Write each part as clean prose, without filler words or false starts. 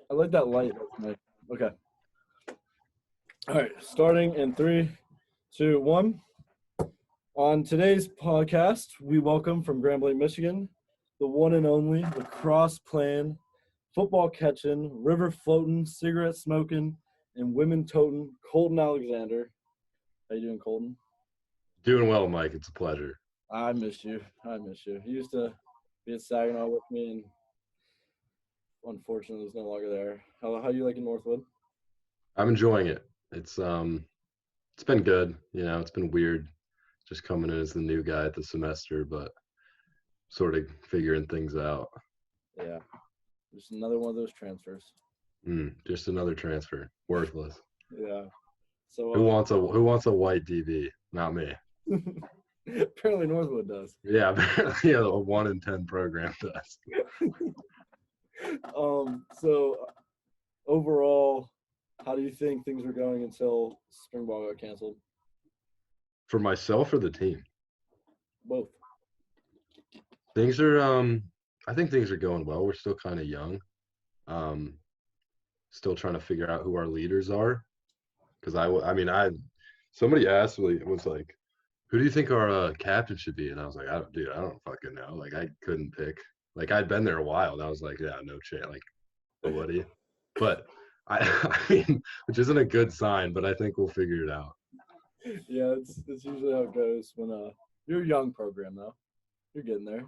I like that light. Okay. All right. Starting in 3, 2, 1. On today's podcast, we welcome from Grand Blanc, Michigan, the one and only lacrosse playing, football catching, river floating, cigarette smoking, and women toting Colton Alexander. How you doing, Colton? Doing well, Mike. It's a pleasure. I miss you. You used to be at Saginaw with me, and unfortunately, he's no longer there. How you liking Northwood? I'm enjoying it. It's been good. It's been weird just coming in as the new guy at the semester, but sort of figuring things out. Yeah, just another one of those transfers. Just another transfer. Worthless. Yeah. So Who wants a white DB? Not me. apparently Northwood does. Yeah, apparently a 1 in 10 program does. So overall, how do you think things were going until spring ball got canceled? For myself or the team? Both. Things are I think things are going well. We're still kind of young. Still trying to figure out who our leaders are. Because somebody asked me, it was like, who do you think our captain should be? And I was like, I don't fucking know. Like, I couldn't pick. Like, I'd been there a while, and I was like, yeah, no chance. Like, nobody. But I mean, which isn't a good sign, but I think we'll figure it out. Yeah, it's usually how it goes when you're a young program though. You're getting there.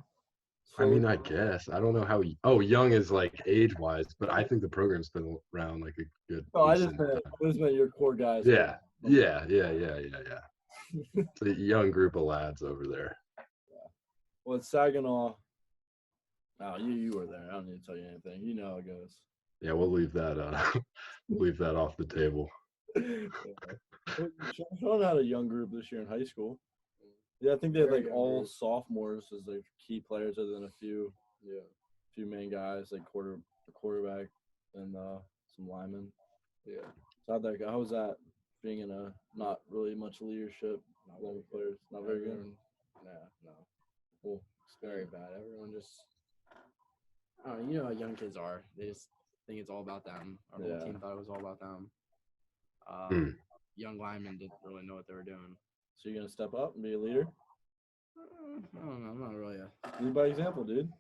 I mean, I guess. I don't know how young is like age-wise, but I think the program's been around like a good Oh, I decent time. just meant your core guys. Yeah. It's a young group of lads over there. Yeah. Well, it's Saginaw. Oh, you were there. I don't need to tell you anything. You know how it goes. Yeah, we'll leave that off the table. Sean had a young group this year in high school. Yeah, I think they had like all sophomores as like key players, other than a few main guys like quarterback and some linemen. Yeah. So how was that being in a not really much leadership, not long players, not very good? No. Cool. It's very bad. Everyone just, I don't know, you know how young kids are. They just think it's all about them. Our whole team thought it was all about them. Young linemen didn't really know what they were doing. So you're gonna step up and be a leader? I don't know. I'm not really lead by example, dude.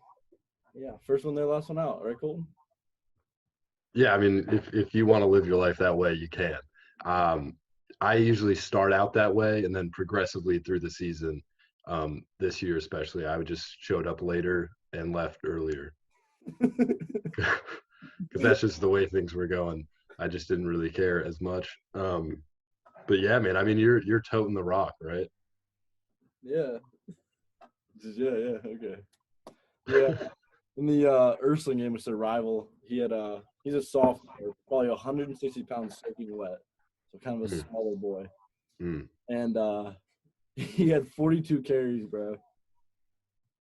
Yeah, first one there, last one out, right, Colton? Yeah, I mean, if you want to live your life that way, you can. I usually start out that way, and then progressively through the season, this year especially, I would just showed up later and left earlier. Because that's just the way things were going. I just didn't really care as much. But yeah, man, I mean, you're toting the rock, right? Yeah. Yeah, okay. Yeah. In the Ursling game, which is their rival, he's a sophomore, probably 160 pounds soaking wet. So kind of a smaller boy. And he had 42 carries, bro.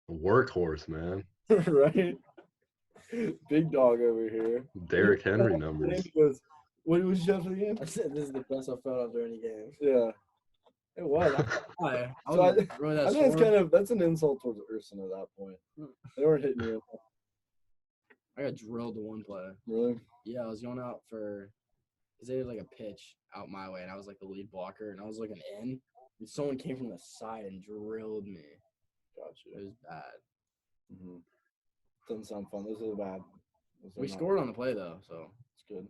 A workhorse, man. Right? Big dog over here. Derrick Henry numbers. What was you have for the game? I said this is the best I've felt after any game. Yeah. It was. I think that's an insult towards Urson at that point. They weren't hitting you. I got drilled to one play. Really? Yeah, I was going out because they had like a pitch out my way, and I was like the lead blocker, and I was looking in, and someone came from the side and drilled me. Gotcha. It was bad. Mm-hmm. Doesn't sound fun. Those are bad. We scored on the play though, so it's good.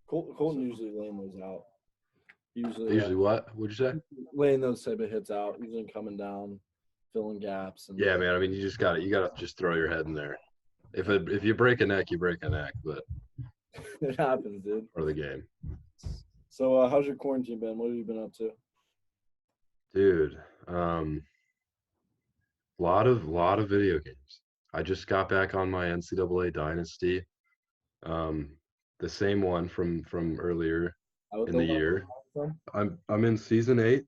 Colton usually laying those out. Usually what? What'd you say? Laying those type of hits out, usually coming down, filling gaps. And yeah, man. I mean, you gotta just throw your head in there. If you break a neck, you break a neck, but it happens, dude. For the game. So, how's your quarantine been? What have you been up to? Dude, lot of video games. I just got back on my NCAA Dynasty, the same one from earlier in the year. I'm in season 8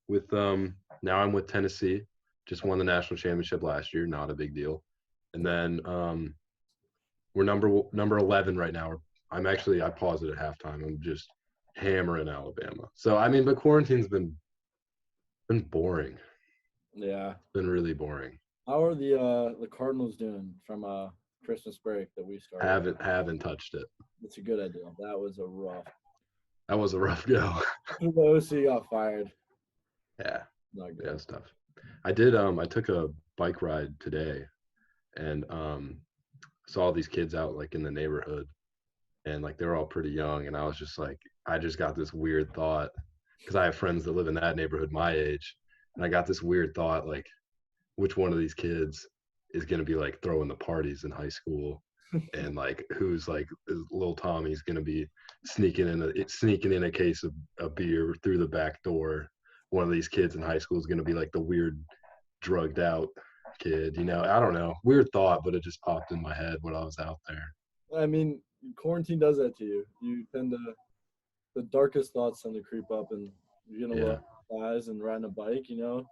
with now I'm with Tennessee. Just won the national championship last year, not a big deal. And then we're number 11 right now. I paused it at halftime. I'm just hammering Alabama. So I mean, but quarantine's been boring. Yeah, it's been really boring. How are the Cardinals doing from Christmas break that we started. Haven't touched it. It's a good idea. That was a rough go. The OC got fired. Yeah. Not good. Yeah, it's tough. I did I took a bike ride today and saw these kids out like in the neighborhood, and like they're all pretty young, and I was just like, I just got this weird thought because I have friends that live in that neighborhood my age, and I got this weird thought, like, which one of these kids is going to be like throwing the parties in high school, and like who's like little Tommy's going to be sneaking in a case of a beer through the back door. One of these kids in high school is going to be like the weird drugged out kid, you know. I don't know, weird thought, but it just popped in my head when I was out there. I mean, quarantine does that to you. You tend to, the darkest thoughts tend to creep up, and you're gonna look eyes and riding a bike, you know.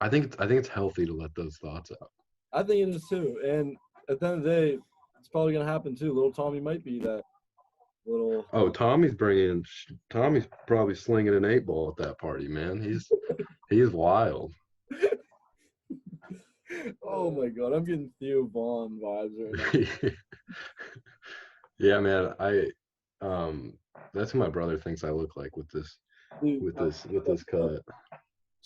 I think it's healthy to let those thoughts out. I think it is too, and at the end of the day, it's probably gonna happen too. Little Tommy might be that little. Oh, Tommy's probably slinging an 8-ball at that party, man. He's wild. Oh my God, I'm getting Theo Vaughn vibes right now. Yeah, man. That's who my brother thinks I look like with this cut.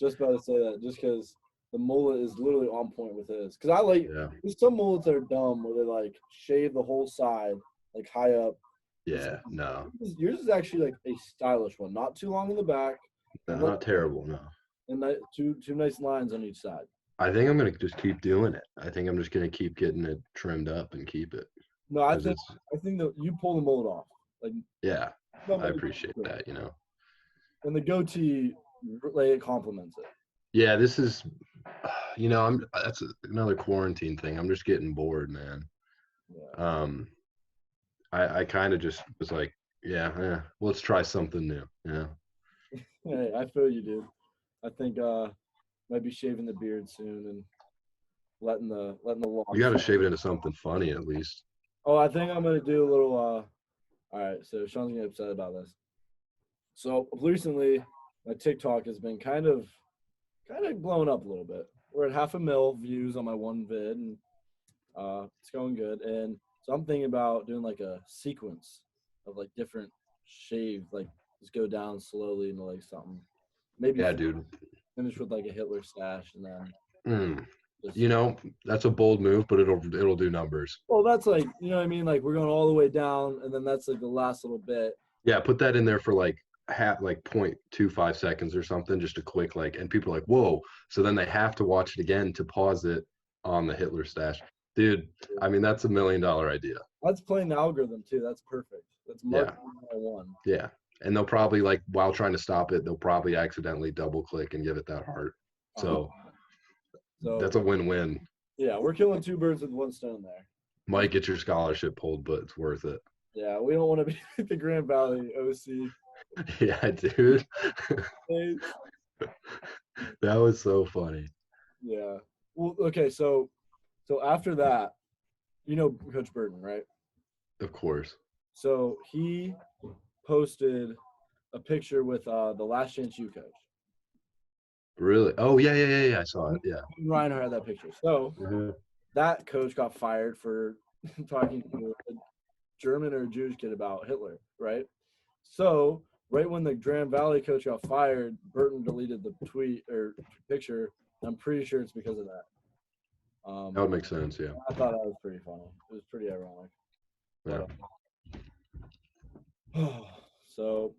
Just about to say that, just because the mullet is literally on point with his. Because I like, there's some mullets that are dumb where they like shave the whole side, like high up. Yeah, no. Yours is actually like a stylish one, not too long in the back. No, not terrible, no. And two nice lines on each side. I think I'm gonna just keep doing it. I think I'm just gonna keep getting it trimmed up and keep it. No, I think that you pull the mullet off. Like, yeah, I appreciate that, you know. And the goatee, like, it complements it. Yeah, this is, you know, that's another quarantine thing. I'm just getting bored, man. Yeah. I kind of just was like, let's try something new. Yeah. Hey, I feel you, dude. I think might be shaving the beard soon and letting the locks. You got to shave it into something funny at least. Oh, I think I'm gonna do a little. All right, so Sean's gonna get upset about this. So recently, my TikTok has been kind of blowing up a little bit. We're at 500,000 views on my one vid, and it's going good. And so I'm thinking about doing like a sequence of like different shaves, like just go down slowly into like something. Maybe dude. Finish with like a Hitler stash, and then. You know, that's a bold move, but it'll do numbers. Well, that's like, you know what I mean? Like, we're going all the way down, and then that's like the last little bit. Yeah, put that in there for like 0.25 seconds or something, just a quick like, and people are like, whoa. So then they have to watch it again to pause it on the Hitler stash. Dude, I mean, that's $1 million idea. That's playing the algorithm too. That's perfect. That's marketing 101. Yeah. And they'll probably, like, while trying to stop it, they'll probably accidentally double click and give it that heart. So that's a win-win. Yeah, we're killing two birds with one stone there. Might get your scholarship pulled, but it's worth it. Yeah, we don't want to be like the Grand Valley OC. Yeah, dude. That was so funny. Yeah. Well, okay, so after that, you know Coach Burton, right? Of course. So he posted a picture with the Last Chance U coach. Really? Oh, yeah. I saw it. Yeah. Reinhardt had that picture. So that coach got fired for talking to a German or a Jewish kid about Hitler, right? So right when the Grand Valley coach got fired, Burton deleted the tweet or picture. I'm pretty sure it's because of that. That would make sense, yeah. I thought that was pretty funny. It was pretty ironic. Yeah. So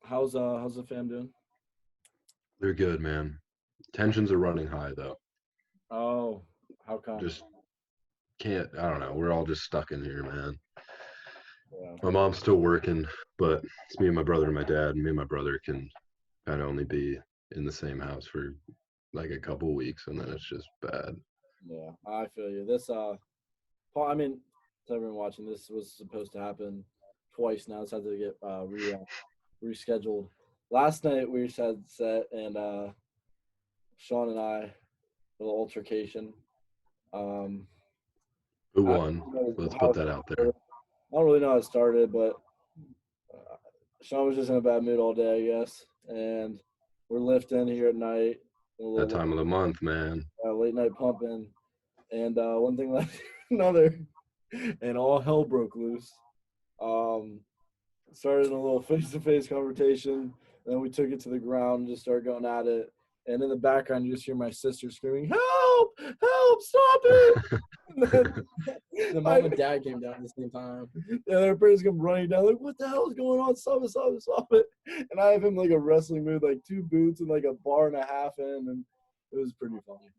how's the fam doing? They're good, man. Tensions are running high, though. Oh, how come? Just can't. I don't know. We're all just stuck in here, man. Yeah. My mom's still working, but it's me and my brother and my dad. And me and my brother can kind of only be in the same house for like a couple of weeks, and then it's just bad. Yeah, I feel you. This, Paul. I mean, to everyone watching, this was supposed to happen twice now. It's had to get rescheduled. Last night we had set, and Sean and I, a little altercation. Who won? Let's put that out there. I don't really know how it started, but Sean was just in a bad mood all day, I guess. And we're lifting here at night. That time of the month, man. Late night pumping. And one thing led to another. and all hell broke loose. Started a little face-to-face confrontation. Then we took it to the ground and just started going at it. And in the background, you just hear my sister screaming, "Help! Help! Stop it!" And then The mom and dad came down at the same time. the other parents come running down, like, "What the hell is going on? Stop it! Stop it! Stop it!" And I have him like a wrestling move, like 2 boots and like a bar and a half in, and it was pretty funny.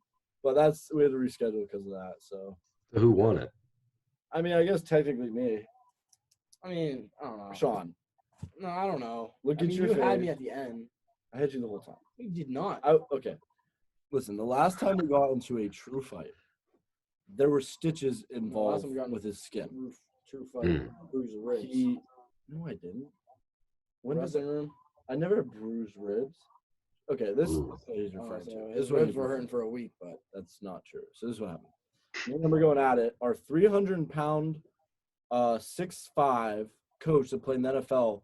But we had to reschedule because of that. So who won it? I mean, I guess technically me, I mean, I don't know. Sean. No, I don't know. Look at your you had face. me at the end. I had you the whole time. You did not. Okay. Listen, the last time we got into a true fight, there were stitches involved with his skin. True fight. Bruised ribs. No, I didn't. When was it? I never bruised ribs. Okay, this is what he's referring to. His ribs were hurting for a week, but that's not true. So this is what happened. Me and him are going at it. Our 300-pound, 6'5" coach that played in the NFL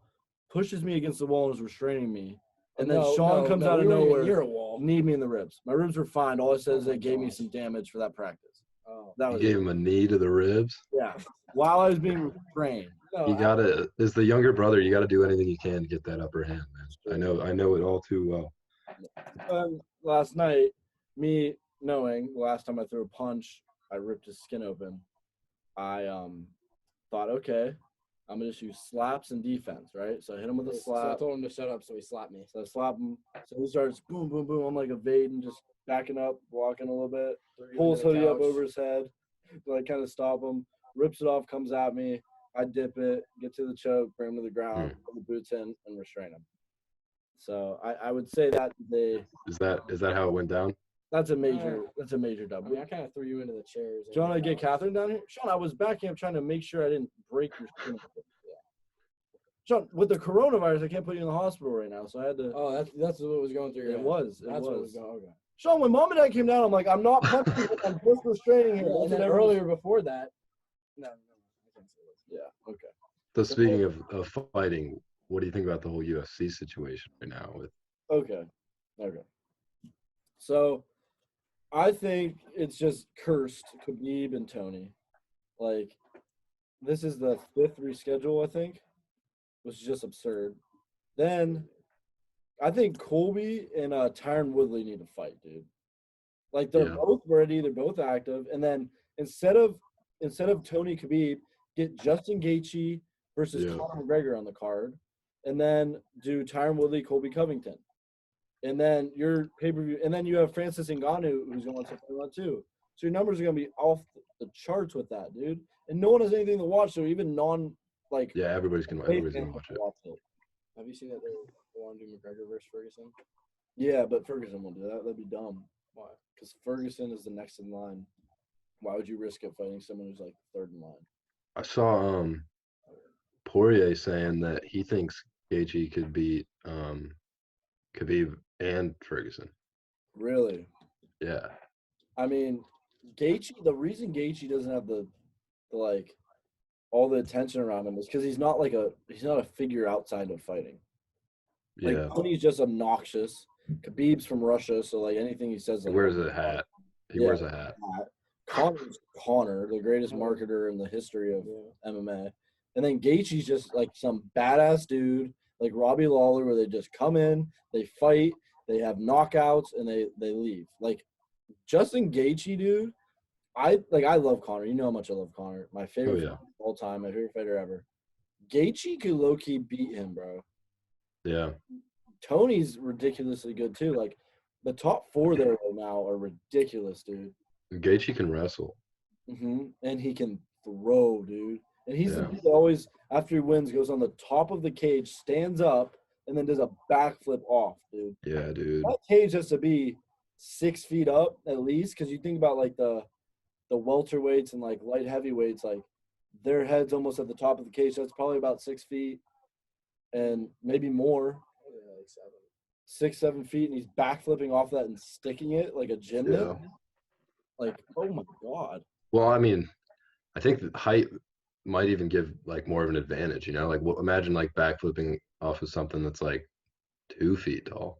pushes me against the wall and is restraining me. And then Sean comes out of nowhere, kneed me in the ribs. My ribs were fine. All it says is it gave me some damage for that practice. You gave him a knee to the ribs? Yeah. While I was being restrained. As the younger brother, you gotta do anything you can to get that upper hand, man. I know it all too well. Last night, me knowing the last time I threw a punch, I ripped his skin open. I thought, okay, I'm going to just use slaps and defense, right? So I hit him with a slap. So I told him to shut up, so he slapped me. So I slapped him. So he starts boom, boom, boom. I'm like evading, just backing up, blocking a little bit. Pulls hoodie up over his head to like kind of stop him. Rips it off, comes at me. I dip it, get to the choke, bring him to the ground, put the boots in, and restrain him. So I would say that Is that how it went down? That's a major dub. I mean, I kind of threw you into the chairs. Do you want to get Catherine down here? Sean, I was backing up trying to make sure I didn't break your skin. Yeah. Sean, with the coronavirus, I can't put you in the hospital right now, so I had to. Oh, that's what was going through your head. What was going. Okay. Sean, when Mom and Dad came down, I'm like, I'm not punching you. I'm just restraining him. And then earlier before that. No, I can't say this. Yeah, okay. So speaking of fighting, what do you think about the whole UFC situation right now? Okay. So, I think it's just cursed, Khabib and Tony. Like, this is the 5th reschedule, I think, which is just absurd. Then, I think Colby and Tyron Woodley need to fight, dude. Like, they're both ready, they're both active, and then instead of Tony Khabib, get Justin Gaethje versus Conor McGregor on the card, and then do Tyron Woodley, Colby Covington. And then your pay-per-view, and then you have Francis Ngannou, who's going to fight on too. So your numbers are going to be off the charts with that, dude. And no one has anything to watch, so even everybody's gonna watch it. Have you seen that they want to do McGregor versus Ferguson? Yeah, but Ferguson won't do that. That'd be dumb. Why? Because Ferguson is the next in line. Why would you risk it fighting someone who's like 3rd in line? I saw Poirier saying that he thinks Gaethje could beat Khabib and Ferguson. Really? Yeah. I mean, Gaethje. The reason Gaethje doesn't have the like all the attention around him is because he's not a figure outside of fighting. Like, Tony's just obnoxious. Khabib's from Russia, so like anything he says. He wears a hat. He wears a hat. Conor's Conor, the greatest marketer in the history of MMA. And then Gaethje's just like some badass dude, like Robbie Lawler, where they just come in, they fight, they have knockouts, and they leave. Like, Justin Gaethje, dude, I love Conor. You know how much I love Conor. My favorite fighter of all time, my favorite fighter ever. Gaethje could low-key beat him, bro. Yeah. Tony's ridiculously good, too. Like, the top 4 there right now are ridiculous, dude. Gaethje can wrestle. And he can throw, dude. And he's the dude that always, after he wins, goes on the top of the cage, stands up, and then does a backflip off, dude. Yeah, dude. That cage has to be 6 feet up at least, because you think about, like, the welterweights and, like, light heavyweights, like, their head's almost at the top of the cage. That's probably about 6 feet and maybe more. Yeah, like 6, 7 feet, and he's backflipping off that and sticking it like a gymnast. Like, oh my God. Well, I mean, I think the height might even give like more of an advantage, you know? Like, imagine like backflipping off of something that's like 2 feet tall.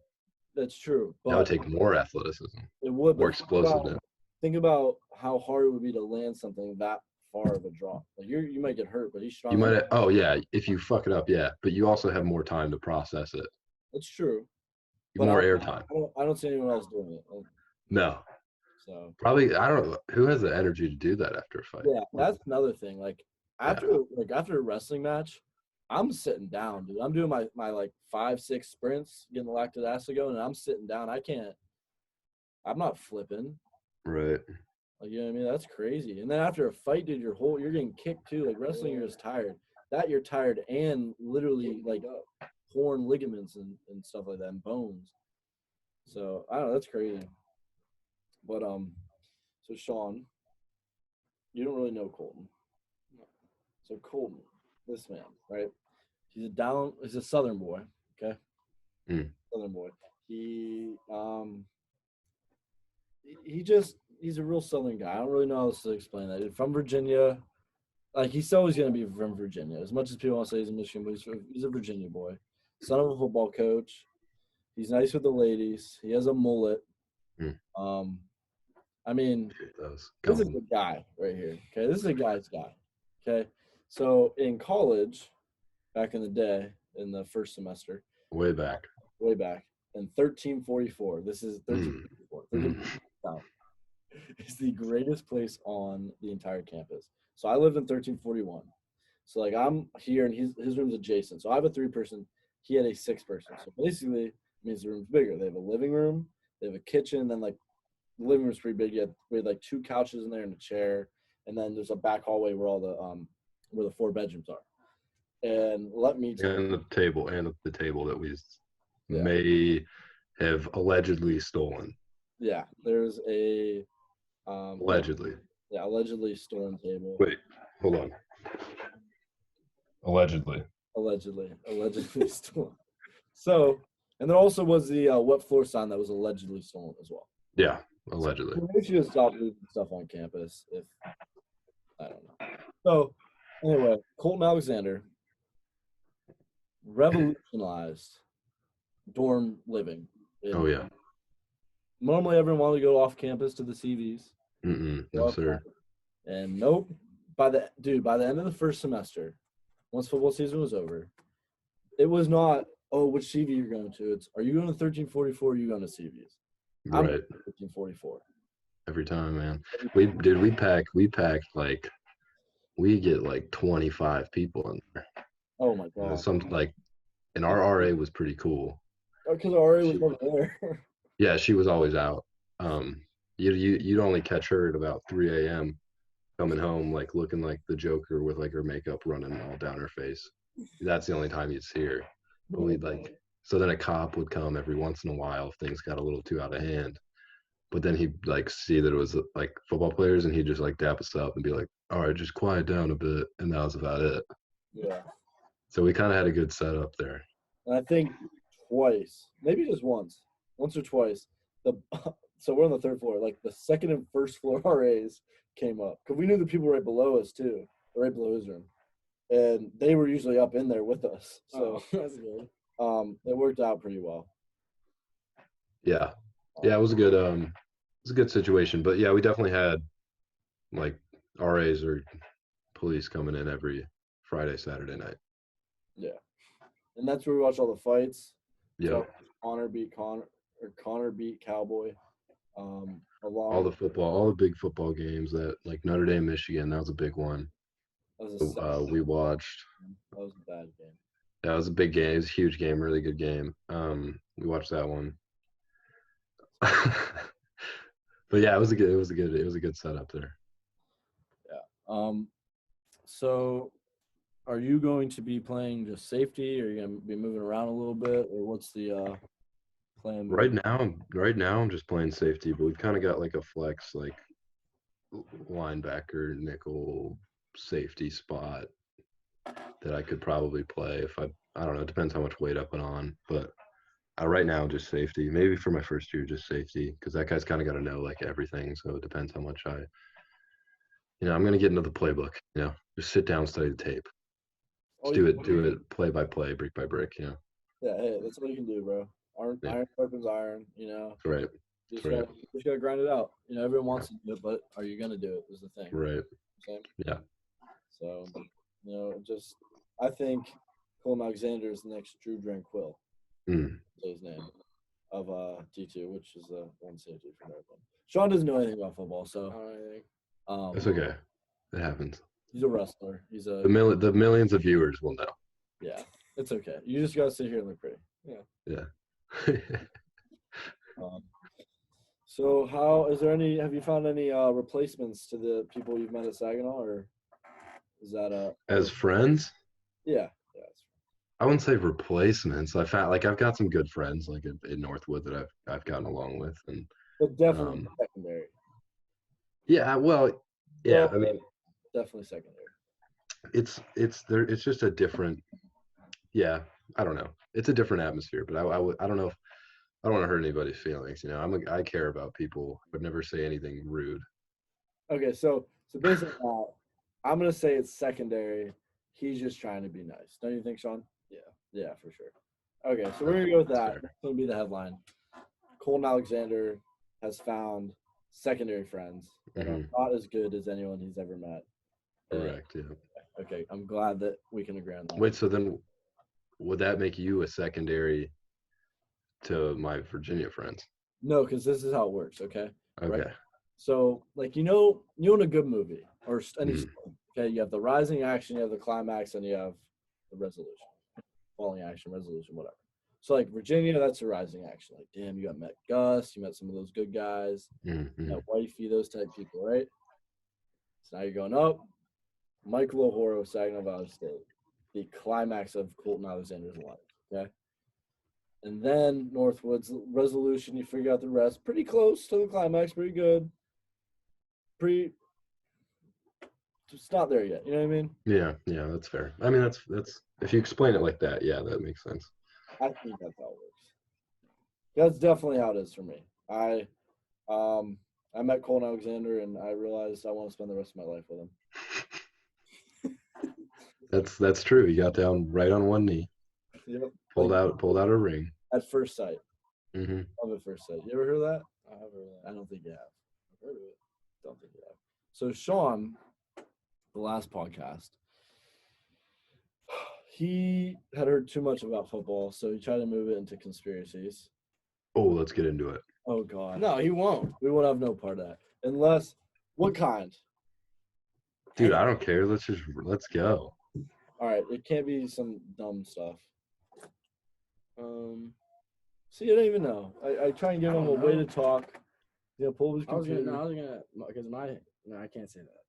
That's true. That would take more athleticism. It would. More explosiveness. Think about how hard it would be to land something that far of a drop. Like you might get hurt, but he's strong. You might. Oh yeah, if you fuck it up, yeah. But you also have more time to process it. That's true. But more airtime. I don't see anyone else doing it. No. So probably I don't know who has the energy to do that after a fight. Yeah, that's another thing. Like after a wrestling match, I'm sitting down, dude. I'm doing my like 5-6 sprints, getting the lactic acid going, and I'm sitting down. I'm not flipping. Right. Like, you know what I mean? That's crazy. And then after a fight, dude, you're getting kicked too. Like wrestling, you're just tired. That you're tired and literally like torn ligaments and stuff like that and bones. So I don't know, that's crazy. But so Sean, you don't really know Colton. So Colton, this man, right? He's a Southern boy, okay? Southern boy. He's a real Southern guy. I don't really know how else to explain that. He's from Virginia. Like, he's always going to be from Virginia. As much as people want to say he's a Michigan boy, he's a Virginia boy. Son of a football coach. He's nice with the ladies. He has a mullet. I mean, this is a guy right here, okay? This is a guy's guy, okay? So in college, back in the day, in the first semester. Way back. In 1344. This is 1344. It's the greatest place on the entire campus. So I lived in 1341. So like I'm here and his room's adjacent. So I have a 3-person. He had a 6-person. So basically it means the room's bigger. They have a living room, they have a kitchen, then like the living room's pretty big. We had like 2 couches in there and a chair, and then there's a back hallway where all the where the 4 bedrooms are. And let me tell you, the table that we may have allegedly stolen. Yeah, there's a allegedly. Yeah, allegedly stolen table. Wait, hold on. Allegedly stolen. So, and there also was the wet floor sign that was allegedly stolen as well. Yeah, allegedly. So we should just stop leaving stuff on campus if I don't know. So, anyway, Colton Alexander revolutionized dorm living. Oh yeah. Normally, everyone wanted to go off campus to the CVs. No sir. And nope. By the end of the first semester, once football season was over, it was not, oh, which CV you're going to. It's, are you going to 1344 or are you going to CVs? I'm right. 1344. Every time, man. We packed like, we get like 25 people in there. Oh my God. And our RA was pretty cool. Because our RA was over there. Yeah, she was always out. You'd only catch her at about 3 a.m. coming home, like looking like the Joker with like her makeup running all down her face. That's the only time you'd see her. But so then a cop would come every once in a while if things got a little too out of hand. But then he'd like see that it was like football players, and he'd just like dap us up and be like, all right, just quiet down a bit. And that was about it. Yeah. So we kind of had a good setup there. And I think twice, maybe just once or twice, so we're on the 3rd floor. Like the 2nd and 1st floor RAs came up because we knew the people right below us too, right below his room, and they were usually up in there with us. So that's good. It worked out pretty well. Yeah, it was a good situation. But yeah, we definitely had like RAs or police coming in every Friday, Saturday night. Yeah, and that's where we watch all the fights. Yeah. So Connor beat Cowboy. All the big football games that like Notre Dame, Michigan, that was a big one. We watched. That was a bad game. Yeah, it was a big game. It was a huge game, really good game. We watched that one. But yeah, it was a good setup there. Yeah. So are you going to be playing just safety, or are you going to be moving around a little bit, or what's the plan? Right now I'm just playing safety, but we've kind of got like a flex, like linebacker, nickel, safety spot that I could probably play if I don't know. It depends how much weight I put on, but right now just safety. Maybe for my first year, just safety, because that guy's kind of got to know like everything. So it depends how much I'm going to get into the playbook. Just sit down, study the tape. Do it play by play, brick by brick. Yeah, hey, that's what you can do, bro. Iron sharpens iron. Right. You just gotta grind it out. Everyone wants to do it, but are you gonna do it? Is the thing. Right. Same. Yeah. So, I think Colton Alexander is the next Drew Tranquil. His name of D2, which is one safety for Northwood. Sean doesn't know anything about football, so it's okay. It happens. He's a wrestler. The millions of viewers will know. Yeah, it's okay. You just gotta sit here and look pretty. Yeah. So have you found any replacements to the people you've met at Saginaw, or is that as friends? Yeah. I wouldn't say replacements. I found I've got some good friends in Northwood that I've gotten along with, and but definitely secondary. Yeah, well, yeah. I mean, definitely secondary. It's just a different. Yeah, I don't know. It's a different atmosphere, but I don't know if I don't want to hurt anybody's feelings. I care about people. I would never say anything rude. Okay, so basically, I'm gonna say it's secondary. He's just trying to be nice. Don't you think, Sean? Yeah, for sure. Okay, so we're gonna go with that. That's gonna be the headline. Colton Alexander has found secondary friends that are not as good as anyone he's ever met. Correct. Yeah. Okay, I'm glad that we can agree on that. Wait, so then would that make you a secondary to my Virginia friends? No, because this is how it works. Okay. Okay. Right? So, in a good movie or any story, okay, you have the rising action, you have the climax, and you have the resolution, falling action, resolution, whatever. So, like Virginia, that's the rising action. Like, damn, you met Gus, you met some of those good guys, that wifey, those type people, right? So now you're going up. Michael O'Horo, Saginaw Valley State, the climax of Colton Alexander's life. Okay. And then Northwood's resolution, you figure out the rest. Pretty close to the climax, pretty good. It's not there yet. You know what I mean? Yeah, that's fair. I mean, that's if you explain it like that, yeah, that makes sense. I think that's how it works. That's definitely how it is for me. I met Colton Alexander, and I realized I want to spend the rest of my life with him. That's true. He got down right on one knee. Yep. Pulled out a ring. At first sight. Mm-hmm. Love at first sight. You ever heard that? I have heard that. I don't think you have. I've heard of it. Don't think you have. So Sean, the last podcast, he had heard too much about football, so he tried to move it into conspiracies. Oh, let's get into it. Oh God. No, he won't. We won't have no part of that. Unless, what kind? Dude, I don't care. Let's go. All right, it can't be some dumb stuff. See, I don't even know. I try and give him a way to talk. Pull his computer. I can't say that.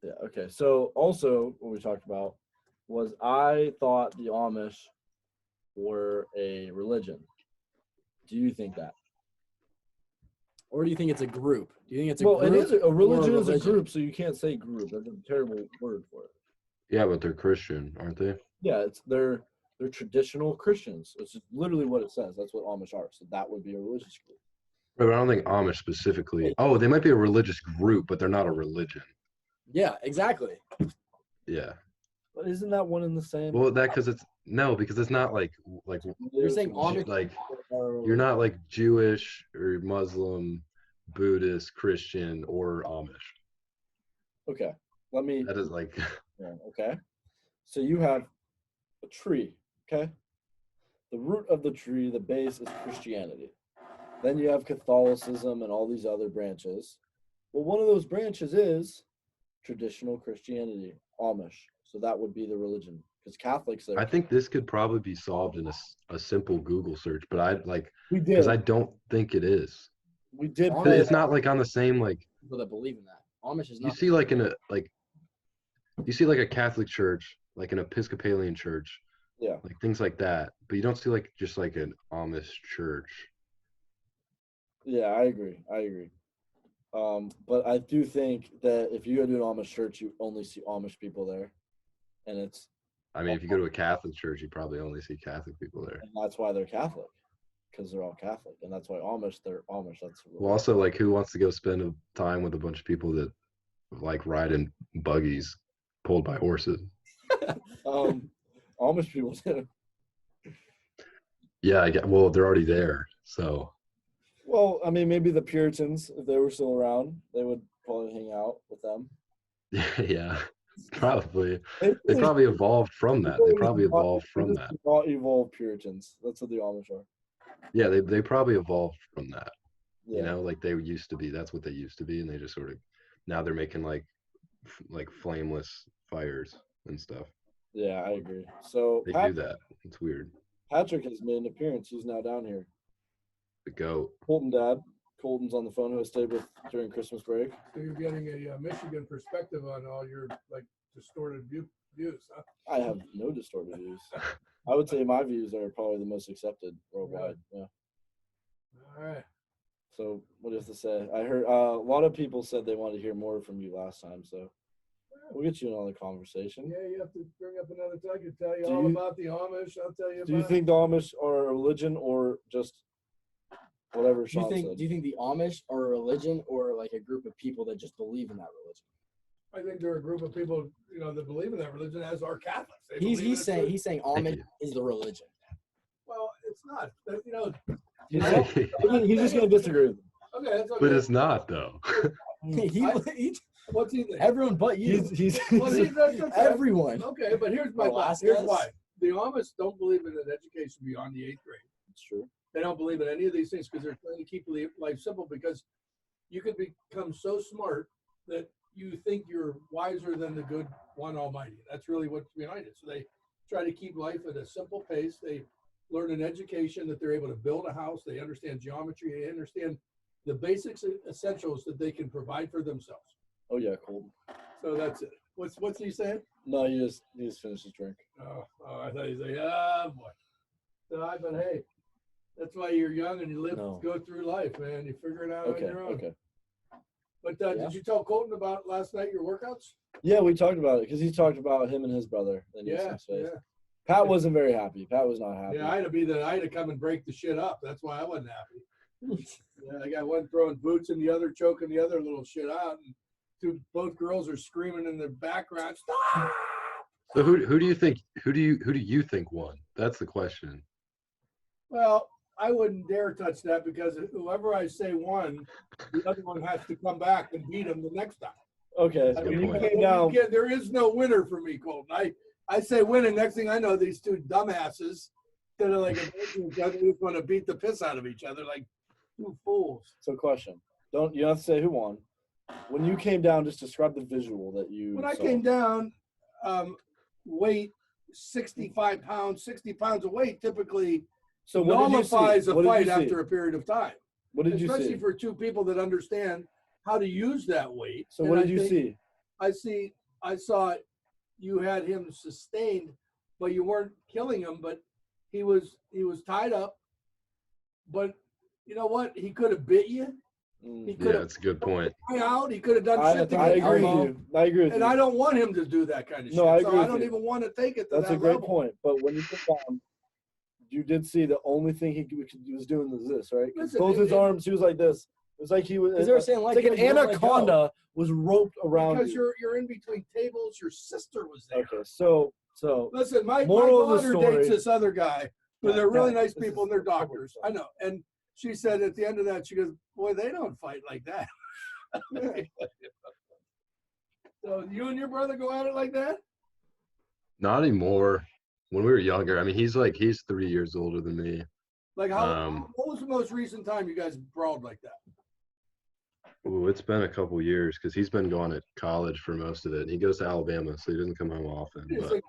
Yeah, okay. So also what we talked about was I thought the Amish were a religion. Do you think that? Or do you think it's a group? Do you think it's a group? Well, it is a religion is a group, so you can't say group. That's a terrible word for it. Yeah, but they're Christian, aren't they? Yeah, they're traditional Christians. It's just literally what it says. That's what Amish are. So that would be a religious group. Right, but I don't think Amish specifically. Oh, they might be a religious group, but they're not a religion. Yeah, exactly. Yeah. But isn't that one and the same? Well, because it's not like you're saying Amish, like you're not like Jewish or Muslim, Buddhist, Christian, or Amish. Okay, That is like. Yeah, okay. So you have a tree. Okay. The root of the tree, the base, is Christianity. Then you have Catholicism and all these other branches. Well, one of those branches is traditional Christianity, Amish. So that would be the religion, because Catholics. I think this could probably be solved in a simple Google search, but we did, because I don't think it is. We did. It's not like on the same people that believe in that. Amish is not. You see you see like a Catholic church, like an Episcopalian church, yeah, like things like that, but you don't see just like an Amish church. Yeah, I agree. But I do think that if you go to an Amish church, you only see Amish people there, and it's. I mean, if you go to a Catholic church, you probably only see Catholic people there. And that's why they're Catholic, because they're all Catholic, and that's why they're Amish. That's. Well, also, like, who wants to go spend time with a bunch of people that ride in buggies pulled by horses? Amish people do. Yeah, well, they're already there, so. Well, I mean, maybe the Puritans, if they were still around, they would probably hang out with them. Yeah, probably. They probably evolved from that. They probably evolved from that. Evolved Puritans. That's what the Amish are. Yeah, they probably evolved from that. Yeah. You know, like they used to be. That's what they used to be, and they just sort of now they're making like flameless fires and stuff. Yeah, I agree. So they do that. It's weird. Patrick has made an appearance. He's now down here. The goat. Colton dad. Colton's on the phone, who I stayed with during Christmas break. So you're getting a Michigan perspective on all your like distorted views, huh? I have no distorted views. I would say my views are probably the most accepted worldwide. Yeah. All right. So what do you have to say? I heard a lot of people said they wanted to hear more from you last time, so we'll get you in on the conversation. Yeah, you have to bring up another time. I can tell you all about the Amish. I'll tell you. Do you think the Amish are a religion or just whatever Sean said? Do you think the Amish are a religion or like a group of people that just believe in that religion? I think they're a group of people, that believe in that religion, as are Catholics. He's saying Amish is the religion. Well, it's not. He's just going to disagree with him. Okay, that's okay. But it's not though. What's he think? Everyone but you. He's everyone. Okay, but here's my thought. Here's why. The Amish don't believe in an education beyond the 8th grade. It's true. They don't believe in any of these things because they're trying to keep life simple, because you could become so smart that you think you're wiser than the good one almighty. That's really what's behind it. So they try to keep life at a simple pace. They learn an education that they're able to build a house. They understand geometry. They understand the basics essentials that they can provide for themselves. Oh yeah, cool. So that's it. What's he saying? No, he just finished his drink. Oh, I thought he'd say, boy. So but hey, that's why you're young and you go through life, man. You figure it out on your own. Okay. But did you tell Colton about last night your workouts? Yeah, we talked about it because he talked about him and his brother. Yeah. Pat wasn't very happy. Pat was not happy. Yeah, I had to come and break the shit up. That's why I wasn't happy. Yeah, I got one throwing boots and the other choking the other little shit out, and both girls are screaming in the background. Stop! So who do you think won? That's the question. Well, I wouldn't dare touch that, because whoever I say won, the other one has to come back and beat him the next time. Okay. There is no winner for me, Colton. I say win, and next thing I know, these two dumbasses that are like just want to beat the piss out of each other like two fools. So question. You don't have to say who won. When you came down, just describe the visual that you When I saw. came down, weight 65 pounds, 60 pounds of weight typically nullifies a fight after a period of time. What did you see? Especially for two people that understand how to use that weight. So what did you see? I saw you had him sustained, but you weren't killing him, but he was tied up. But you know what? He could have bit you. That's a good point. Out. He could have done shit. I agree with you. I agree with you. And I don't want him to do that kind of shit. No, I agree. So I don't even want to take it to that That's a great level. point. But when you put down, you did see the only thing he was doing was this, right? Both his arms, he was like this. It was like he was. They were saying like an anaconda was roped around. Because you're in between tables. Your sister was there. Okay, so listen, my daughter dates this other guy, but they're really nice people and they're doctors. I know. And she said at the end of that, she goes, "Boy, they don't fight like that." So you and your brother go at it like that? Not anymore. When we were younger, I mean, he's 3 years older than me. Like what was the most recent time you guys brawled like that? Ooh, it's been a couple years, because he's been going to college for most of it. And he goes to Alabama, so he doesn't come home often. It's like,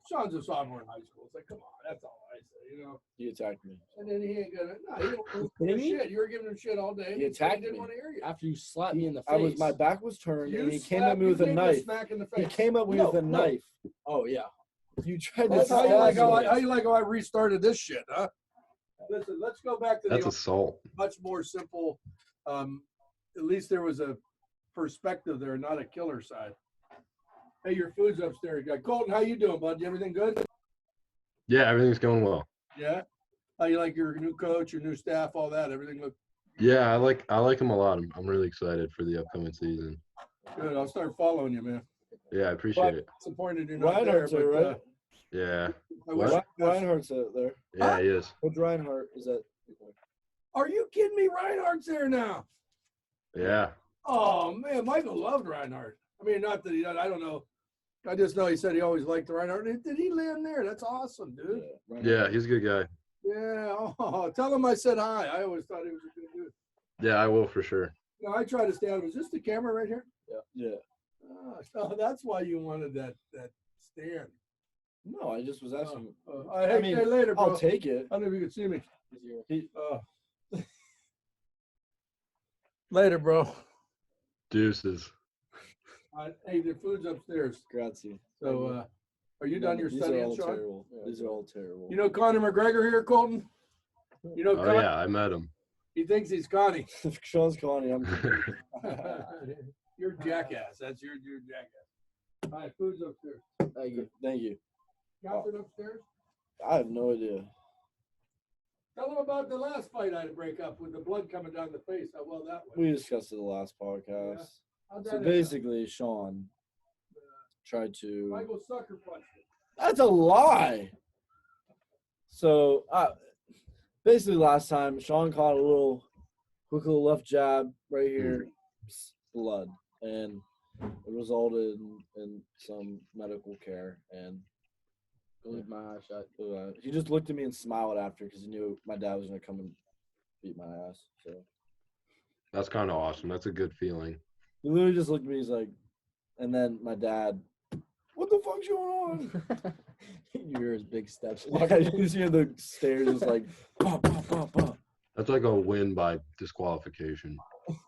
Sean's a sophomore in high school. It's like, come on, that's all I say, He attacked me. And then he ain't gonna. No, he don't give shit. You were giving him shit all day. He attacked didn't me want to hear you. After you slapped me in the face. My back was turned, and he came at me with a knife. He came at me with a knife. Oh yeah. You tried to. That's how you like how I restarted this shit, huh? Listen, let's go back to that's assault. Much more simple. At least there was a perspective there, not a killer side. Hey, your food's upstairs. Colton, how you doing, bud? Everything good? Yeah, everything's going well. Yeah. How you like your new coach, your new staff, all that? Everything look. Yeah, I like him a lot. I'm really excited for the upcoming season. Good. I'll start following you, man. Yeah, I appreciate it. Disappointed you're not there, but, right? Yeah. Reinhardt's there. Yeah, he is. Coach Reinhardt is that? Are you kidding me? Reinhardt's there now. Yeah. Oh man, Michael loved Reinhardt. I mean, not that he does. I don't know. I just know he said he always liked the Reinhardt. Did he land there? That's awesome, dude. Yeah, he's a good guy. Yeah. Oh, tell him I said hi. I always thought he was a good dude. Yeah, I will for sure. No, I try to stay out of it. Is this the camera right here? Yeah. Oh, so that's why you wanted that stand. No, I just was asking. I mean, later, bro. I'll take it. I don't know if you can see me. Later, bro. Deuces. Hey, the food's upstairs. Grazie. So, are you done your studying, Sean? Terrible. These are all terrible. You know Conor McGregor here, Colton? You know, Oh, yeah, I met him. He thinks he's Connie. Sean's Connie. I'm You're jackass. That's your jackass. All right, food's upstairs. Thank you. Got it upstairs? I have no idea. Tell them about the last fight I had to break up with the blood coming down the face. How well that went. We discussed it in the last podcast. Yeah. How'd that So end basically, Sean tried to. Michael sucker punched it. That's a lie. So basically, last time Sean caught a quick little left jab right here, blood, and it resulted in some medical care. And Leave my eyes shut. he just looked at me and smiled after because he knew my dad was gonna come and beat my ass. So That's kind of awesome. That's a good feeling. he literally just looked at me. He's like, and then my dad, what the fuck's going on? You hear his big steps. Like I just hear the stairs just like, bah, bah, bah, bah. That's like a win by disqualification.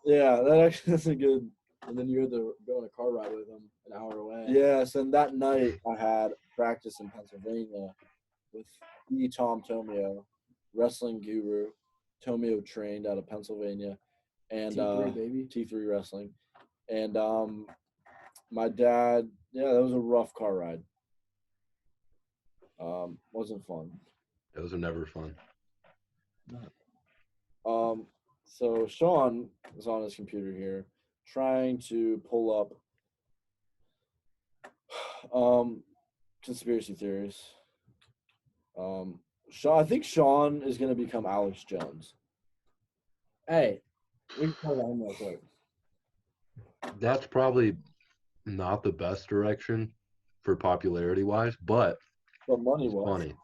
Yeah, that's a good. And then you had to go on a car ride with him an hour away. Yes, and that night I had practice in Pennsylvania with the Tom Tomeo, wrestling guru, Tomeo trained out of Pennsylvania, and T3, baby. T3 wrestling, and my dad. Yeah, that was a rough car ride. Wasn't fun. Those are never fun. So Sean is on his computer here, trying to pull up conspiracy theories. I think Sean is going to become Alex Jones. Hey, we can talk about him real quick. That's probably not the best direction for popularity wise, but money was funny.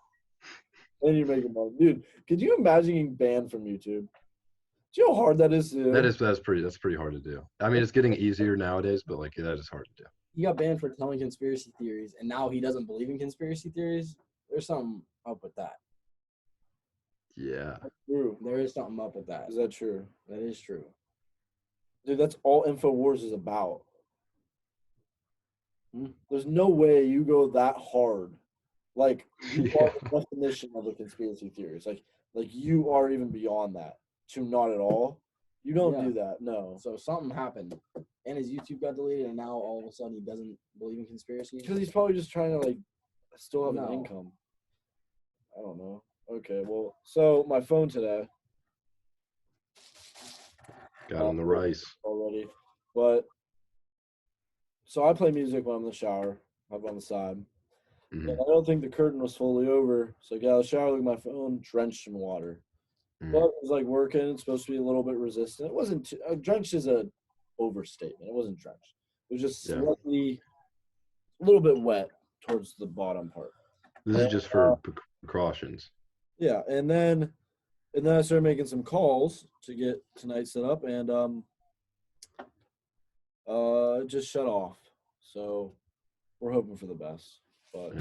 And you're making money, dude. Could you imagine getting banned from YouTube? Do you know how hard that is? That's pretty hard to do. I mean, it's getting easier nowadays, but like that is hard to do. He got banned for telling conspiracy theories, and now he doesn't believe in conspiracy theories. There's something up with that. Yeah. True. There is something up with that. Is that true? That is true. Dude, that's all InfoWars is about. There's no way you go that hard. Like, you are the definition of a conspiracy theorist. Like you are even beyond that. To not at all. You don't do that. No. So something happened, and his YouTube got deleted, and now all of a sudden he doesn't believe in conspiracy. Because he's probably just trying to, like, still have an income. I don't know. Okay, well, so my phone today. Got on the rice. Already. But, so I play music when I'm in the shower. I have it on the side. Mm-hmm. And I don't think the curtain was fully over. So I got out of the shower, look at my phone, drenched in water. Mm-hmm. But it was like working. It's supposed to be a little bit resistant. It wasn't drenched is a overstatement. It wasn't drenched. It was just slightly, a little bit wet towards the bottom part. This is just for precautions. Yeah, and then I started making some calls to get tonight set up, and it just shut off. So we're hoping for the best, but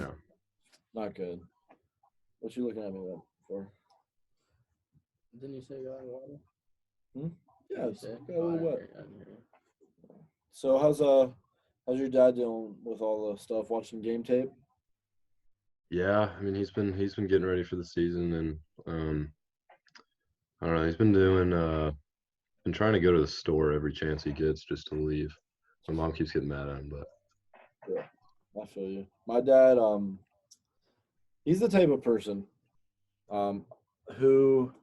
not good. What you looking at me for? Didn't you say you got water? Yeah, it's got a little wet. So how's your dad doing with all the stuff? Watching game tape? Yeah, I mean he's been getting ready for the season, and I don't know. He's been been trying to go to the store every chance he gets just to leave. My mom keeps getting mad at him, but yeah, I feel you. My dad, he's the type of person, who.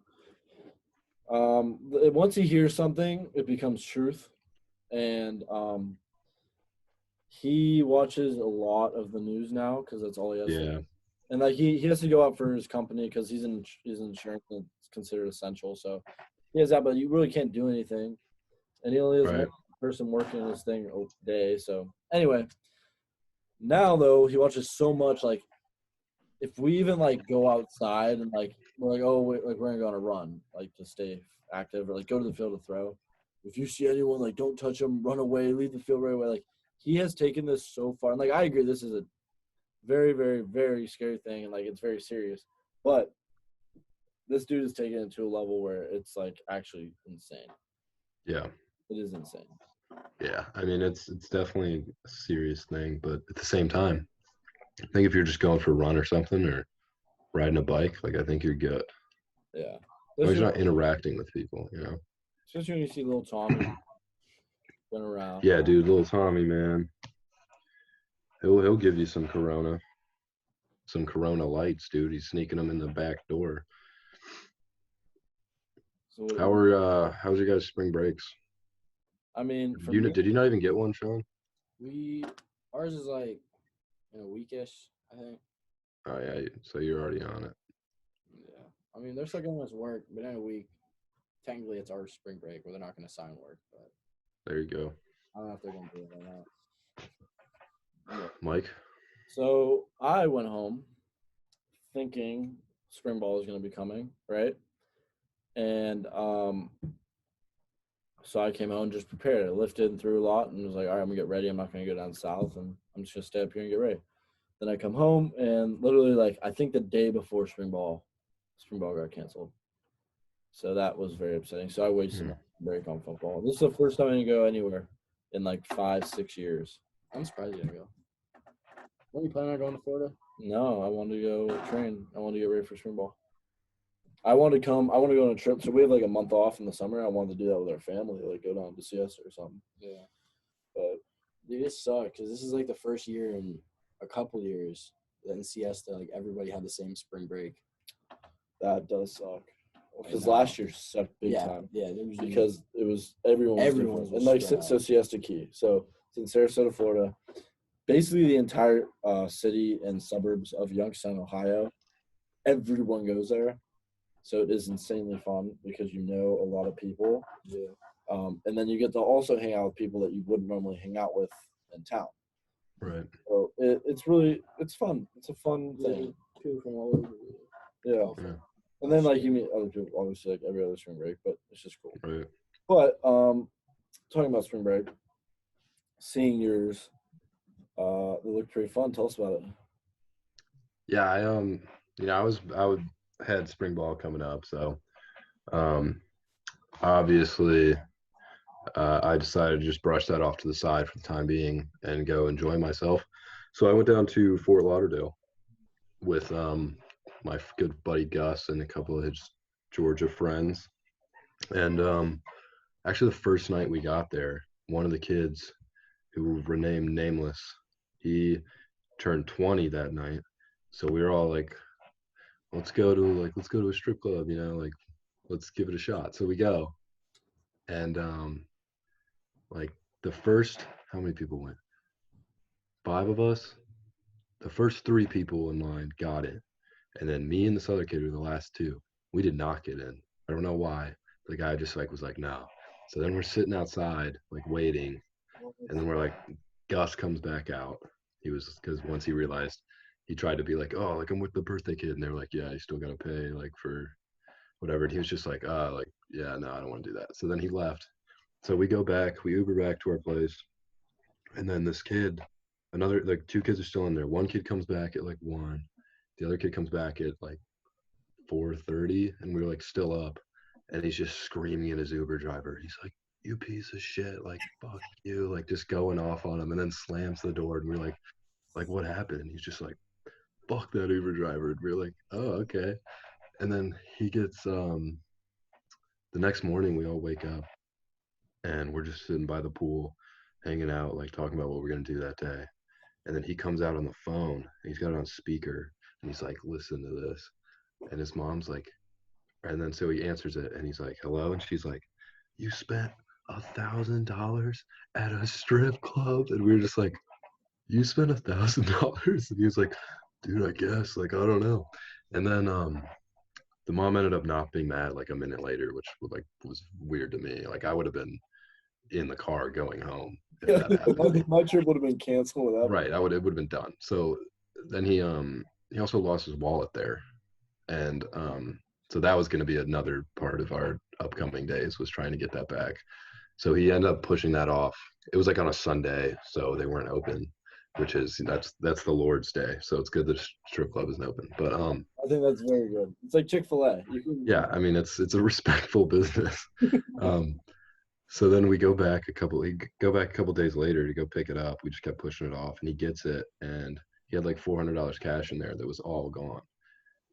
Once he hears something, it becomes truth, and he watches a lot of the news now because that's all he has. Yeah. To, and like he has to go out for his company because he's in insurance and it's considered essential. So he has that, but you really can't do anything, and he only has one person working in his thing a day. So Anyway, now though he watches so much. Like, if we even like go outside and like we're like, oh wait, like we're gonna go on a run, like to stay active, or like go to the field to throw. If you see anyone, like don't touch them, run away, leave the field right away. Like he has taken this so far, and like I agree, this is a very, very, very scary thing, and like it's very serious. But this dude is taking it to a level where it's like actually insane. Yeah. It is insane. Yeah, I mean it's definitely a serious thing, but at the same time, I think if you're just going for a run or something or riding a bike, like I think you're good. Yeah. As long as you're not interacting with people, you know. Especially when you see little Tommy run around. Yeah, dude, little Tommy, man. He'll give you some Corona lights, dude. He's sneaking them in the back door. So how's your guys' spring breaks? I mean, did you not even get one, Sean? Ours is like in a weekish, I think. Oh yeah, so you're already on it. Yeah, I mean they're still giving us work, but in a week, technically it's our spring break where they're not going to assign work. But there you go. I don't know if they're going to do it or not. Yeah. Mike. So I went home thinking spring ball is going to be coming, right? And so I came home just prepared. I lifted and threw a lot and was like, all right, I'm going to get ready. I'm not going to go down south, and I'm just going to stay up here and get ready. Then I come home, and literally, like, I think the day before spring ball got canceled. So that was very upsetting. So I wasted my break on football. This is the first time I didn't go anywhere in like 5-6 years. I'm surprised you didn't go. Weren't you planning on going to Florida? No, I wanted to go train. I wanted to get ready for spring ball. I want to go on a trip. So we have like a month off in the summer. I wanted to do that with our family, like go down to Siesta or something. Yeah. But dude, it sucked because this is like the first year in a couple years that in Siesta, like everybody had the same spring break. That does suck. Because last year sucked big time. Yeah, because it was everyone was and like so Siesta Key. So it's in Sarasota, Florida. Basically, the entire city and suburbs of Youngstown, Ohio, everyone goes there. So it is insanely fun because you know a lot of people. Yeah. And then you get to also hang out with people that you wouldn't normally hang out with in town. Right. So it's fun. It's a fun thing. People from all over. Yeah. And then like you meet other people, obviously like every other spring break, but it's just cool. Right. But talking about spring break, seeing yours, they look pretty fun. Tell us about it. Yeah, I had spring ball coming up, so obviously I decided to just brush that off to the side for the time being and go enjoy myself. So I went down to Fort Lauderdale with my good buddy Gus and a couple of his Georgia friends. And actually the first night we got there, one of the kids who were named Nameless, he turned 20 that night. So we were all like, let's go to a strip club, like let's give it a shot. So we go. And like the first, how many people went? 5 of us. The first 3 people in line got it. And then me and this other kid were the last 2. We did not get in. I don't know why. The guy just was like, no. So then we're sitting outside, like waiting. And then we're like, Gus comes back out. Because once he realized, he tried to be like, oh, like I'm with the birthday kid. And they were like, yeah, you still got to pay like for whatever. And he was just like, yeah, no, I don't want to do that. So then he left. So we go back, we Uber back to our place. And then this kid, another, like 2 kids are still in there. One kid comes back at like 1. The other kid comes back at like 4:30, and we were like still up. And he's just screaming at his Uber driver. He's like, you piece of shit, like fuck you, like just going off on him, and then slams the door. And we're like what happened? And he's just like, fuck that Uber driver. And we're like, oh, okay. And then he gets the next morning we all wake up and we're just sitting by the pool hanging out, like talking about what we're gonna do that day. And then he comes out on the phone, he's got it on speaker, and he's like, listen to this. And his mom's like, and then so he answers it and he's like, hello. And she's like, you spent $1,000 at a strip club? And we were just like, you spent $1,000? And he was like, dude, I guess, like, I don't know. And then the mom ended up not being mad like a minute later, which was weird to me. Like I would have been in the car going home. if that happened. My trip would have been canceled without. Right, it would have been done. So then he also lost his wallet there, and so that was going to be another part of our upcoming days, was trying to get that back. So he ended up pushing that off. It was like on a Sunday, so they weren't open, which is that's the Lord's Day. So it's good that strip club isn't open. But I think that's very good. It's like Chick-fil-A. Yeah, I mean it's a respectful business. So then we go back a couple days later to go pick it up. We just kept pushing it off, and he gets it, and he had like $400 cash in there that was all gone.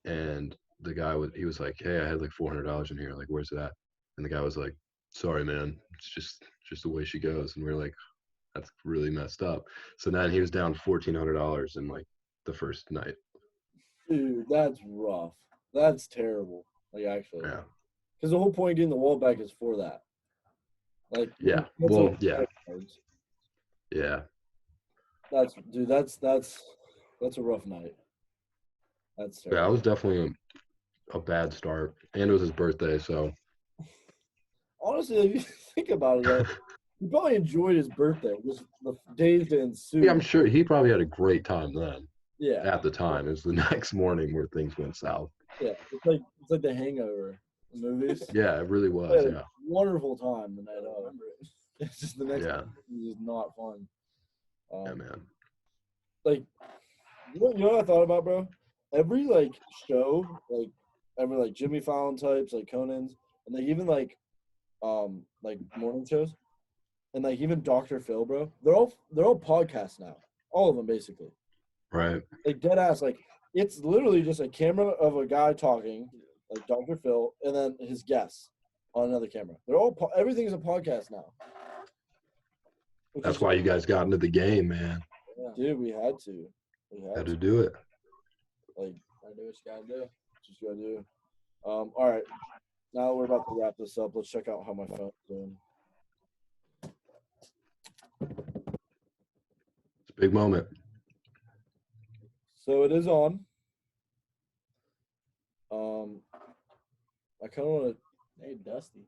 And the guy he was like, "Hey, I had like $400 in here. Like, where's that?" And the guy was like, "Sorry, man. It's just the way she goes." And we are like, "That's really messed up." So then he was down $1,400 in like the first night. Dude, that's rough. That's terrible. Like, actually. Yeah. Because the whole point of getting the wallet back is for that. Like, yeah. Well, yeah. Yeah. That's a rough night. That's terrible. Yeah, it was definitely a bad start, and it was his birthday, so. Honestly, if you think about it, though, he probably enjoyed his birthday. Just the days to ensue. Yeah, I'm sure he probably had a great time then. Yeah. At the time, it was the next morning where things went south. Yeah, it's like The Hangover movies. Yeah, it really was. Yeah. Wonderful time the night of. It's just the next. Yeah. Is not fun. Yeah, man. Like, you know what I thought about, bro? Every like show, like every like Jimmy Fallon types, like Conan's, and like even like morning shows, and like even Dr. Phil, bro. They're all podcasts now. All of them basically. Right. Like dead ass. Like it's literally just a camera of a guy talking, like Dr. Phil, and then his guests on another camera. They're all everything's a podcast now. That's why you guys got into the game, man. Yeah. Dude, we had to. Had to do it. Like, gotta do what you gotta do. Just gotta do. All right. Now we're about to wrap this up. Let's check out how my phone's doing. It's a big moment. So it is on. I kind of want to. Hey, Dusty.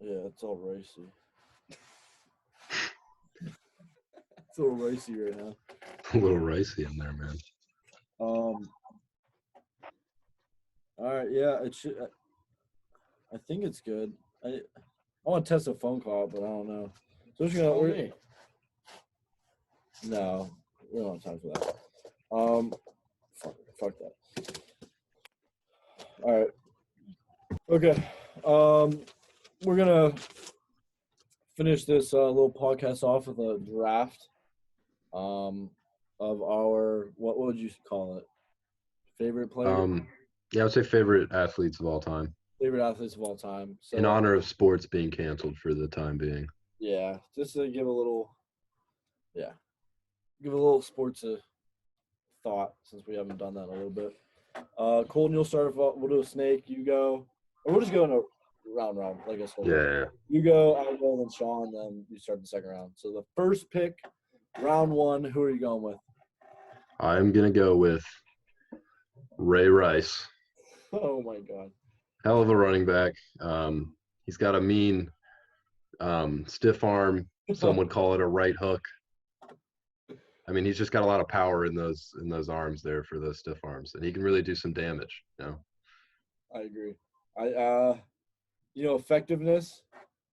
Yeah, it's all racy. It's a little racy right now. A little racy in there, man. All right, yeah, it should. I think it's good. I want to test a phone call, but I don't know. So no, we don't have time for that. Fuck that. All right. Okay. We're gonna finish this little podcast off with a draft. Of our what would you call it? Favorite player? Yeah, I would say favorite athletes of all time. Favorite athletes of all time. So, in honor of sports being canceled for the time being. Yeah, just to give a little sports a thought since we haven't done that in a little bit. Colton, you'll start. We'll do a snake. You go. Or we'll just go in a round, like I said. Yeah. You go, I'll go, then Sean, then you start the second round. So the first pick, round one, who are you going with? I'm going to go with Ray Rice. Oh, my God. Hell of a running back. He's got a mean stiff arm. Some would call it a right hook. I mean, he's just got a lot of power in those arms there for those stiff arms, and he can really do some damage. You know? I agree. Effectiveness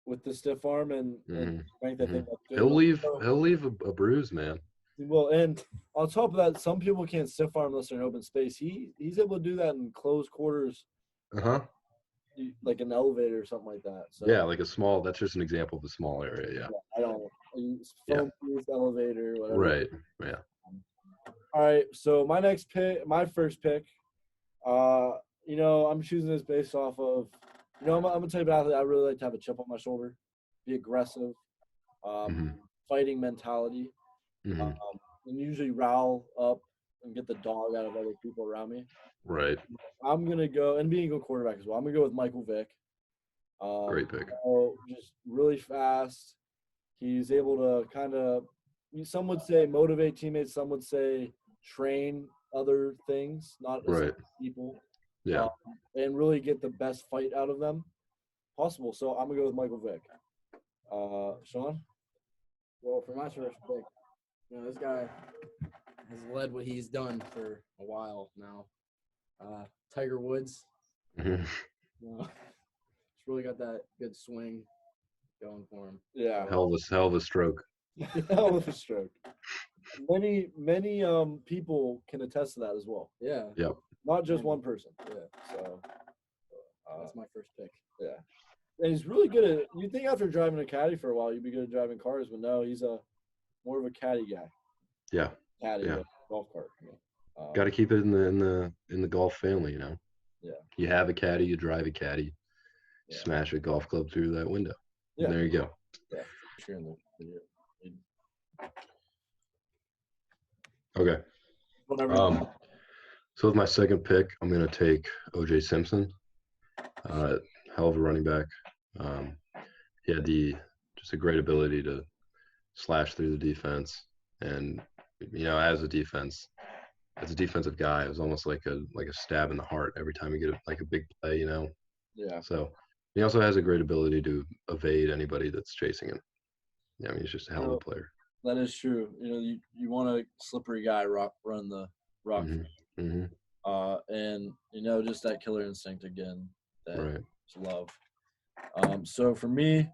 with the stiff arm and strength. I think that's good. He'll leave a bruise, man. Well, and on top of that, some people can't stiff arm unless they're in open space. He's able to do that in closed quarters. Like an elevator or something like that. So yeah, like a small. That's just an example of a small area. Yeah. I don't phone booth, elevator, whatever. Right. Yeah. All right. So my first pick. I'm choosing this based off of. I'm a type of athlete I really like to have a chip on my shoulder, be aggressive, fighting mentality, and usually rile up and get the dog out of other people around me. Right. I'm going to go, and being a good quarterback as well, I'm going to go with Michael Vick. Great pick. Just really fast. He's able to kind of, some would say motivate teammates, some would say train other things, not right. people. Yeah. And really get the best fight out of them possible. So I'm going to go with Michael Vick. Sean? Well, for my first pick, this guy has led what he's done for a while now. Tiger Woods. Mhm. He's really got that good swing going for him. Yeah. Hell of a stroke. Hell of a stroke. Many people can attest to that as well. Yeah. Yep. Not just one person. Yeah. So that's my first pick. Yeah. And he's really good at. You think after driving a caddy for a while, you'd be good at driving cars, but no, he's more of a caddy guy. Yeah. Caddy, Yeah. golf cart. Got to keep it in the golf family, Yeah. You have a caddy, you drive a caddy, smash a golf club through that window. Yeah. And there you go. Yeah. Sure in the video. Okay. Whatever. So with my second pick, I'm gonna take O.J. Simpson. Hell of a running back. He had just a great ability to slash through the defense, and as a defensive guy, it was almost like a stab in the heart every time you get a big play. Yeah. So he also has a great ability to evade anybody that's chasing him. Yeah, he's just a hell of a player. That is true. You want a slippery guy run the rock. Mm-hmm. Mm-hmm. And just that killer instinct again that Right. love. So for me,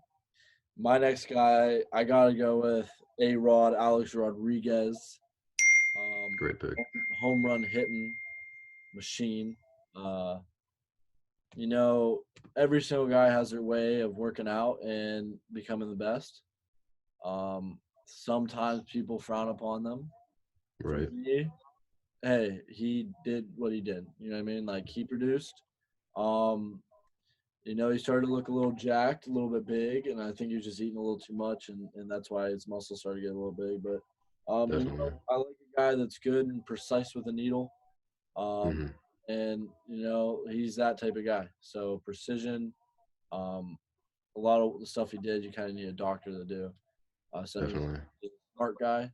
my next guy, I gotta go with A-Rod, Alex Rodriguez. Great pick. Home run hitting machine. Every single guy has their way of working out and becoming the best. Sometimes people frown upon them. Right. For me, hey, he did what he did. You know what I mean? Like, he produced. He started to look a little jacked, a little bit big, and I think he was just eating a little too much, and that's why his muscles started to get a little big. But I like a guy that's good and precise with a needle. Mm-hmm. And he's that type of guy. So precision, a lot of the stuff he did, you kind of need a doctor to do. So Definitely. He's a smart guy,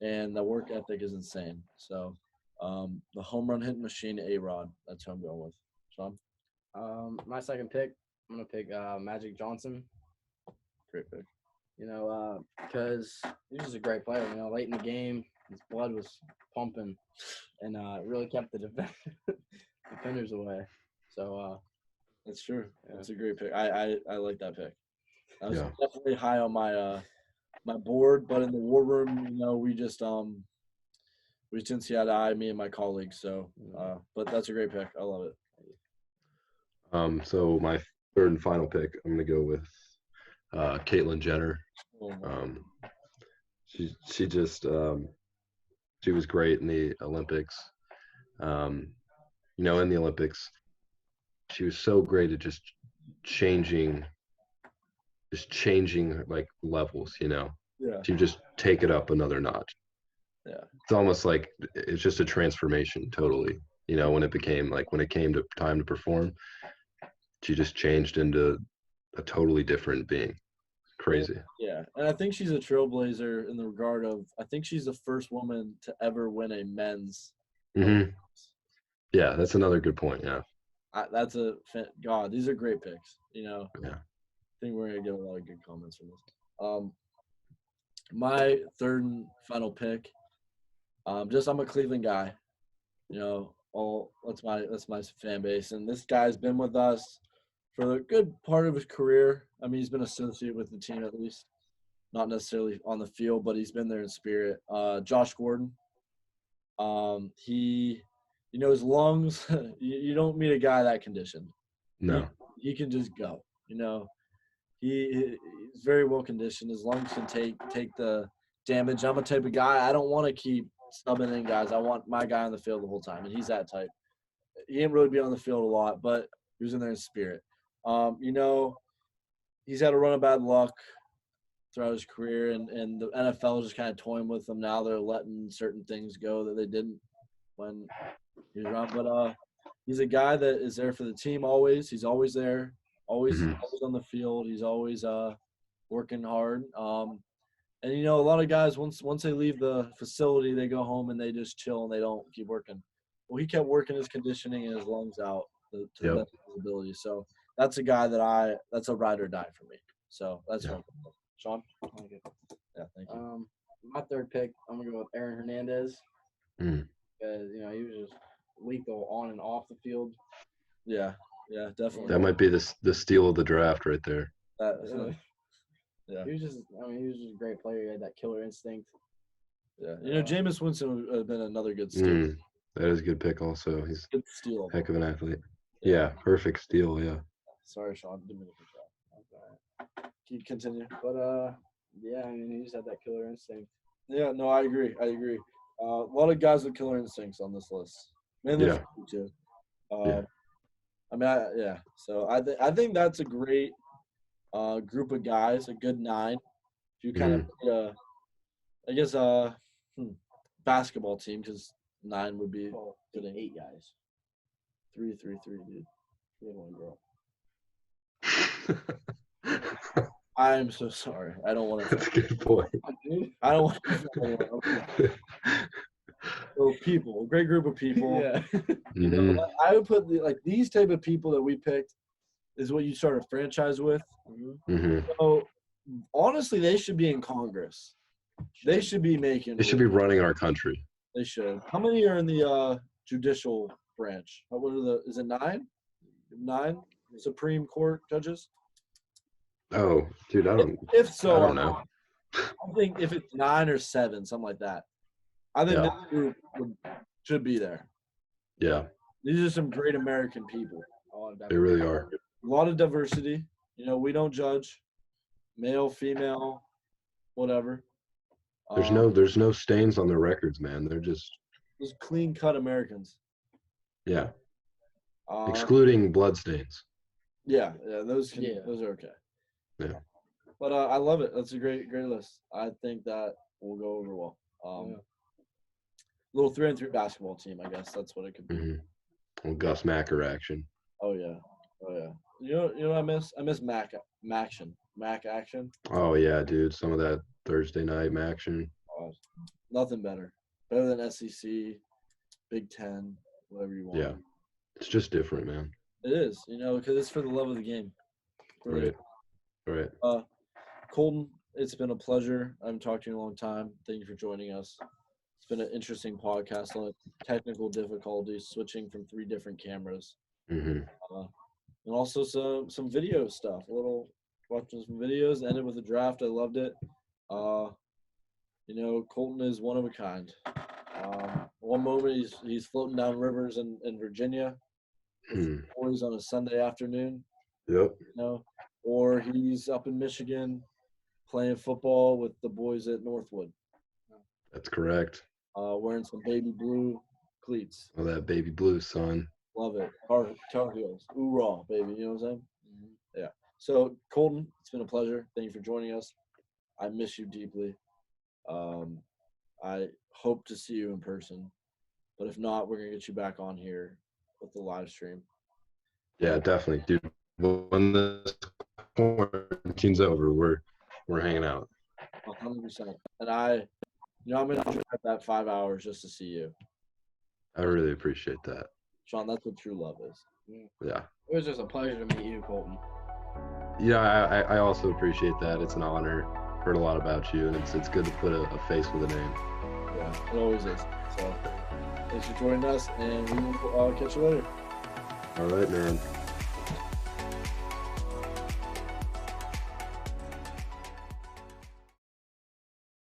and the work ethic is insane. So the home run hitting machine, A-Rod. That's who I'm going with. Sean? My second pick, I'm gonna pick Magic Johnson. Great pick. Because he was just a great player. Late in the game, his blood was pumping, and it really kept the defenders away. So that's true. Yeah. That's a great pick. I like that pick. I was definitely high on my my board, but in the war room, we just didn't see eye to eye, me and my colleagues. So, but that's a great pick. I love it. So my third and final pick, I'm gonna go with Caitlyn Jenner. She just she was great in the Olympics. In the Olympics, she was so great at just changing like levels. Yeah. She would just take it up another notch. Yeah. It's almost like it's just a transformation totally. When it came to time to perform, she just changed into a totally different being. Crazy. Yeah. And I think she's a trailblazer in the regard of, I think she's the first woman to ever win a men's. Mm-hmm. Yeah, that's another good point. Yeah. God, these are great picks. Yeah. I think we're going to get a lot of good comments from this. My third and final pick, I'm a Cleveland guy. That's my fan base. And this guy's been with us for a good part of his career. He's been associated with the team at least, not necessarily on the field, but he's been there in spirit. Josh Gordon. His lungs. You don't meet a guy that conditioned. No. He can just go. He's very well conditioned. His lungs can take the damage. I'm a type of guy. I don't want to keep subbing in guys. I want my guy on the field the whole time, and he's that type. He didn't really be on the field a lot, but he was in there in spirit. He's had a run of bad luck throughout his career, and the NFL is just kind of toying with him now. They're letting certain things go that they didn't when he was around. But he's a guy that is there for the team always. He's always there, always on the field. He's always working hard. And a lot of guys once they leave the facility, they go home and they just chill and they don't keep working. Well, he kept working his conditioning and his lungs out to the best of his ability. So that's a guy that's a ride or die for me. So that's what I'm Sean? Okay. Yeah, thank you. My third pick, I'm gonna go with Aaron Hernandez. Mm. Because he was just lethal on and off the field. Yeah, definitely. That might be the steal of the draft right there. Yeah. He was just a great player. He had that killer instinct. Yeah. Jameis Winston would have been another good steal. That is a good pick also. He's good steal. Heck of an athlete. Yeah, perfect steal, yeah. Sorry, Sean. Didn't mean to cut you off. Can you continue? But, he just had that killer instinct. Yeah, no, I agree. A lot of guys with killer instincts on this list. Mainly too. So I think that's a great group of guys, a good 9. If you kind of, basketball team, because 9 would be good. 8 guys. 3, dude. We had 1 girl. I'm so sorry. I don't want to. That's a good point. I don't want to. So people, a great group of people. Yeah. I would put these type of people that we picked is what you start a franchise with. So honestly, they should be in Congress. They should be making. They should be running our country. They should. How many are in the judicial branch? Is it 9? 9 Supreme Court judges? Oh, dude, I don't know. I think if it's 9 or 7, something like that. I think this group should be there. Yeah. These are some great American people. They really are. A lot of diversity. We don't judge male, female, whatever. There's no stains on their records, man. They're just clean-cut Americans. Yeah. Excluding blood stains. Yeah, those are okay. Yeah. But I love it. That's a great list. I think that will go over well. Little 3-on-3 basketball team, I guess. That's what it could be. Well, Gus Macker action. Oh yeah. You know what I miss? I miss Mac action. Oh yeah, dude. Some of that Thursday night action. Oh, nothing better. Better than SEC, Big Ten, whatever you want. Yeah. It's just different, man. It is, because it's for the love of the game. Right. Colton, it's been a pleasure. I haven't talked to you in a long time. Thank you for joining us. It's been an interesting podcast on technical difficulties, switching from 3 different cameras. And also some video stuff. Watching some videos, ended with a draft. I loved it. Colton is one of a kind. One moment he's floating down rivers in Virginia with boys on a Sunday afternoon. Yep. Or he's up in Michigan playing football with the boys at Northwood. That's correct. Wearing some baby blue cleats. Oh, that baby blue, son. Love it. Tar Heels. Ooh-rah, baby. You know what I'm saying? Yeah. So, Colton, it's been a pleasure. Thank you for joining us. I miss you deeply. I hope to see you in person. But if not, we're going to get you back on here with the live stream. Yeah, definitely. Dude, when this quarantine's over, we're hanging out. 100%. And I'm going to drive that 5 hours just to see you. I really appreciate that. Sean, that's what true love is. Yeah. It was just a pleasure to meet you, Colton. Yeah, I also appreciate that. It's an honor. Heard a lot about you, and it's good to put a face with a name. Yeah, it always is. So, thanks for joining us, and we will catch you later. All right, man.